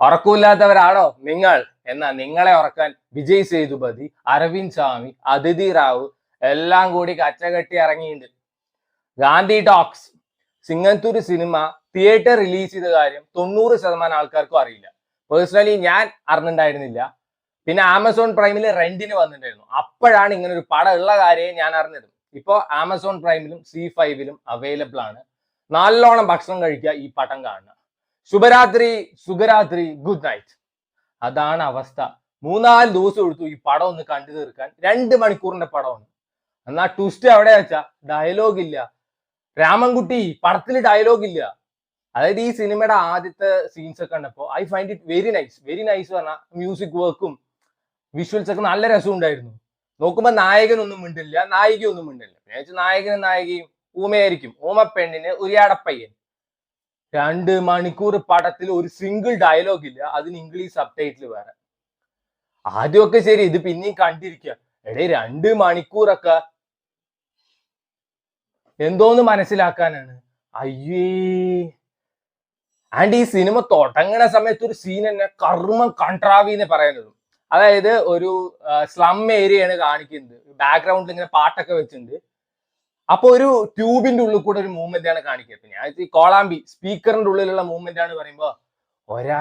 ഉറക്കമില്ലാത്തവരാണോ നിങ്ങൾ? എന്നാ നിങ്ങളെ ഉറക്കാൻ വിജയ് സേതുപതി, അരവിന്ദ് സ്വാമി, അതിഥി റാവു എല്ലാം കൂടി കച്ചകെട്ടി ഇറങ്ങിയിട്ടുണ്ട്. ഗാന്ധി ടോക്സ് സിംഗത്തൂർ സിനിമ തിയേറ്റർ റിലീസ് ചെയ്ത കാര്യം 90% ആൾക്കാർക്കും അറിയില്ല. പേഴ്സണലി ഞാൻ അറിഞ്ഞിട്ടുണ്ടായിരുന്നില്ല. പിന്നെ ആമസോൺ പ്രൈമിൽ റെന്റിന് വന്നിട്ടുണ്ടായിരുന്നു. അപ്പോഴാണ് ഇങ്ങനെ ഒരു പടം ഉള്ള കാര്യം ഞാൻ അറിഞ്ഞത്. ഇപ്പോൾ ആമസോൺ പ്രൈമിലും C5ലും അവൈലബിൾ ആണ്. നല്ലോണം ഭക്ഷണം കഴിക്കുക, ഈ പടം കാണുക. ശുഭരാത്രി, സുഖരാത്രി, ഗുഡ് നൈറ്റ്. അതാണ് അവസ്ഥ. 3-4 ദിവസം എടുത്തു ഈ പടം ഒന്ന് കണ്ടു തീർക്കാൻ. 2 മണിക്കൂറിന്റെ പടമാണ്. എന്നാ ട്വിസ്റ്റ് എവിടെ വെച്ചാ ഡയലോഗ് ഇല്ല. രാമൻകുട്ടി പടത്തിൽ ഡയലോഗ് ഇല്ല. അതായത് ഈ സിനിമയുടെ ആദ്യത്തെ സീൻസ് ഒക്കെ കണ്ടപ്പോ I find it very nice. Very nice പറഞ്ഞാൽ മ്യൂസിക് വർക്കും വിഷ്വൽസ് ഒക്കെ നല്ല രസമുണ്ടായിരുന്നു. നോക്കുമ്പോ നായകനൊന്നും മിണ്ടില്ല, നായികയൊന്നും മിണ്ടില്ല. നായകനും നായികയും ഊമയായിരിക്കും. ഊമ പെണ്ണിന് ഉരിയാടപ്പയ്യൻ. 2 മണിക്കൂർ പടത്തിൽ ഒരു സിംഗിൾ ഡയലോഗ് ഇല്ല. അതിന് ഇംഗ്ലീഷ് സബ് ടൈറ്റിൽ വേറെ. ആദ്യമൊക്കെ ശരി, ഇത് പിന്നെയും കണ്ടിരിക്കുക. എടേ 2 മണിക്കൂറൊക്കെ എന്തോന്ന് മനസ്സിലാക്കാനാണ്. അയ്യേ. ആൻഡ് ഈ സിനിമ തുടങ്ങണ സമയത്ത് ഒരു സീൻ തന്നെ കർമ്മം കൺട്രാവി എന്ന് പറയുന്നത്. അതായത് ഒരു സ്ലം ഏരിയയാണ് കാണിക്കുന്നത്. ബാക്ക്ഗ്രൗണ്ടിൽ ഇങ്ങനെ പാട്ടൊക്കെ വെച്ചിട്ടുണ്ട്. അപ്പൊ ഒരു ട്യൂബിന്റെ ഉള്ളിൽ കൂടെ ഒരു മൂവ്മെന്റ് ആണ് കാണിക്കുന്നത്. ഞാൻ ഈ കോളാമ്പി സ്പീക്കറിന്റെ ഉള്ളിലുള്ള മൂവ്മെന്റ് ആണ് പറയുമ്പോ ഒരാ